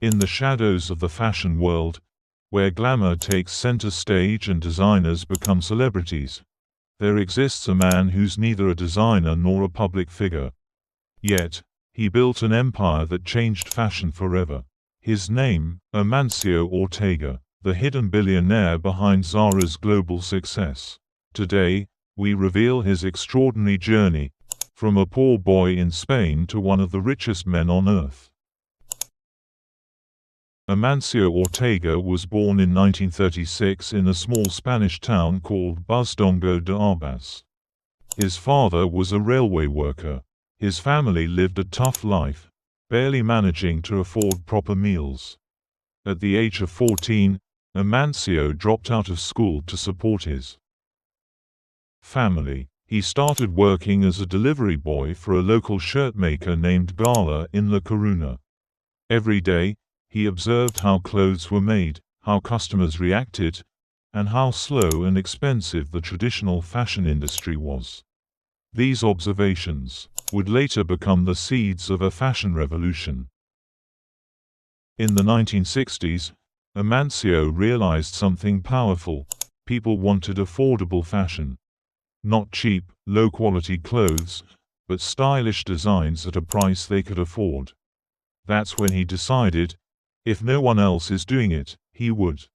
In the shadows of the fashion world, where glamour takes center stage and designers become celebrities, there exists a man who's neither a designer nor a public figure. Yet, he built an empire that changed fashion forever. His name, Amancio Ortega, the hidden billionaire behind Zara's global success. Today, we reveal his extraordinary journey, from a poor boy in Spain to one of the richest men on earth. Amancio Ortega was born in 1936 in a small Spanish town called Buzdongo de Arbas. His father was a railway worker. His family lived a tough life, barely managing to afford proper meals. At the age of 14, Amancio dropped out of school to support his family. He started working as a delivery boy for a local shirt maker named Zara in La Coruña. Every day, he observed how clothes were made, how customers reacted, and how slow and expensive the traditional fashion industry was. These observations would later become the seeds of a fashion revolution. In the 1960s, Amancio realized something powerful. People wanted affordable fashion. Not cheap, low-quality clothes, but stylish designs at a price they could afford. That's when he decided, if no one else is doing it, he would.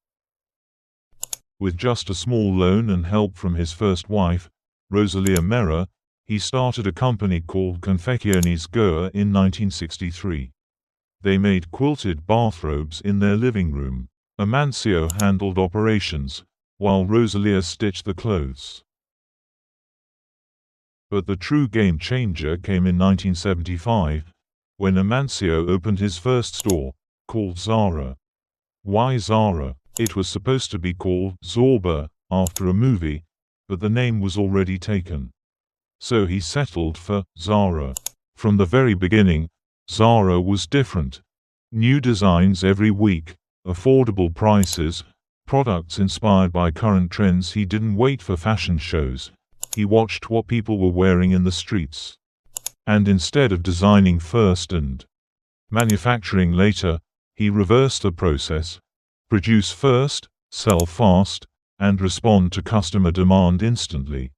With just a small loan and help from his first wife, Rosalia Mera, he started a company called Confecciones Goa in 1963. They made quilted bathrobes in their living room. Amancio handled operations, while Rosalia stitched the clothes. But the true game changer came in 1975, when Amancio opened his first store, called Zara. Why Zara? It was supposed to be called Zorba, after a movie, but the name was already taken. So he settled for Zara. From the very beginning, Zara was different. New designs every week, affordable prices, products inspired by current trends. He didn't wait for fashion shows. He watched what people were wearing in the streets. And instead of designing first and manufacturing later, he reversed the process. Produce first, sell fast, and respond to customer demand instantly.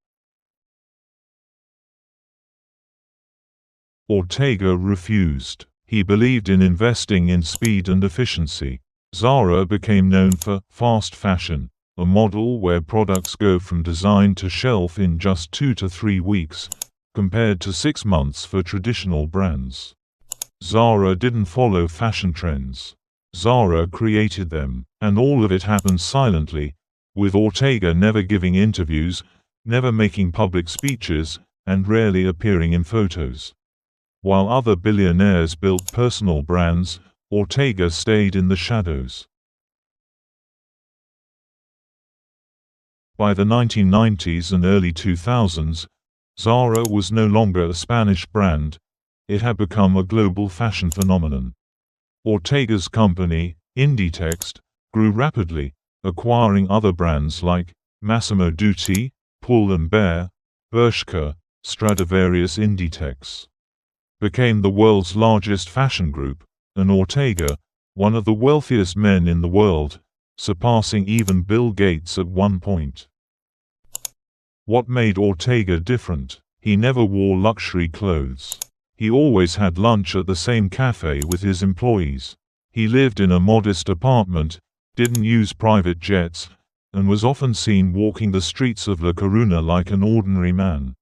Ortega refused. He believed in investing in speed and efficiency. Zara became known for fast fashion, a model where products go from design to shelf in just 2 to 3 weeks, compared to 6 months for traditional brands. Zara didn't follow fashion trends. Zara created them, and all of it happened silently, with Ortega never giving interviews, never making public speeches, and rarely appearing in photos. While other billionaires built personal brands, Ortega stayed in the shadows. By the 1990s and early 2000s, Zara was no longer a Spanish brand. It had become a global fashion phenomenon. Ortega's company, Inditex, grew rapidly, acquiring other brands like Massimo Dutti, Pull & Bear, Bershka, Stradivarius. Inditex became the world's largest fashion group, and Ortega, one of the wealthiest men in the world, surpassing even Bill Gates at one point. What made Ortega different? He never wore luxury clothes. He always had lunch at the same cafe with his employees. He lived in a modest apartment, didn't use private jets, and was often seen walking the streets of La Coruña like an ordinary man.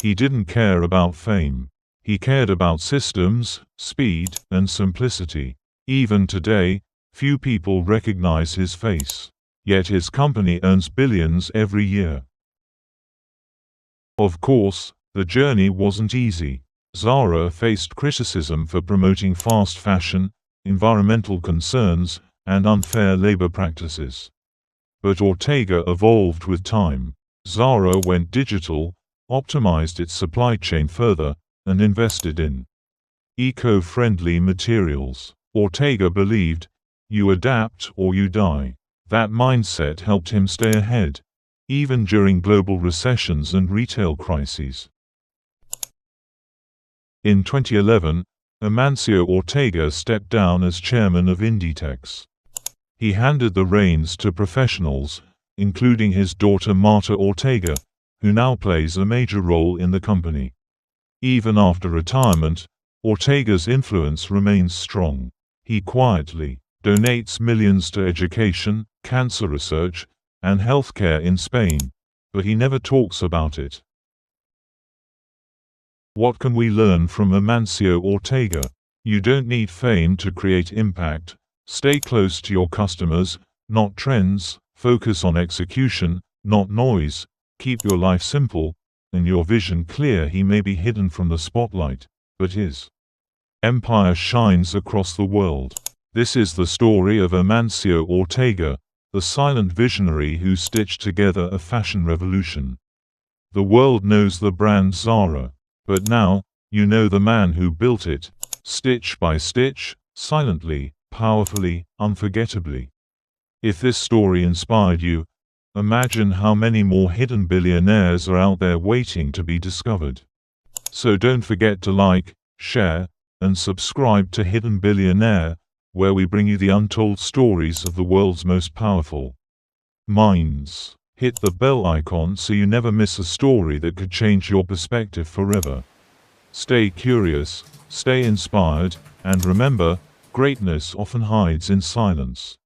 He didn't care about fame. He cared about systems, speed, and simplicity. Even today, few people recognize his face. Yet his company earns billions every year. Of course, the journey wasn't easy. Zara faced criticism for promoting fast fashion, environmental concerns, and unfair labor practices. But Ortega evolved with time. Zara went digital, optimized its supply chain further, and invested in eco-friendly materials. Ortega believed, you adapt or you die. That mindset helped him stay ahead, even during global recessions and retail crises. In 2011, Amancio Ortega stepped down as chairman of Inditex. He handed the reins to professionals, including his daughter Marta Ortega, who now plays a major role in the company. Even after retirement, Ortega's influence remains strong. He quietly donates millions to education, cancer research, and healthcare in Spain, but he never talks about it. What can we learn from Amancio Ortega? You don't need fame to create impact. Stay close to your customers, not trends. Focus on execution, not noise. Keep your life simple, and your vision clear. He may be hidden from the spotlight, but his empire shines across the world. This is the story of Amancio Ortega, the silent visionary who stitched together a fashion revolution. The world knows the brand Zara, but now, you know the man who built it, stitch by stitch, silently, powerfully, unforgettably. If this story inspired you, imagine how many more hidden billionaires are out there waiting to be discovered. So don't forget to like, share, and subscribe to Hidden Billionaire, where we bring you the untold stories of the world's most powerful minds. Hit the bell icon so you never miss a story that could change your perspective forever. Stay curious, stay inspired, and remember, greatness often hides in silence.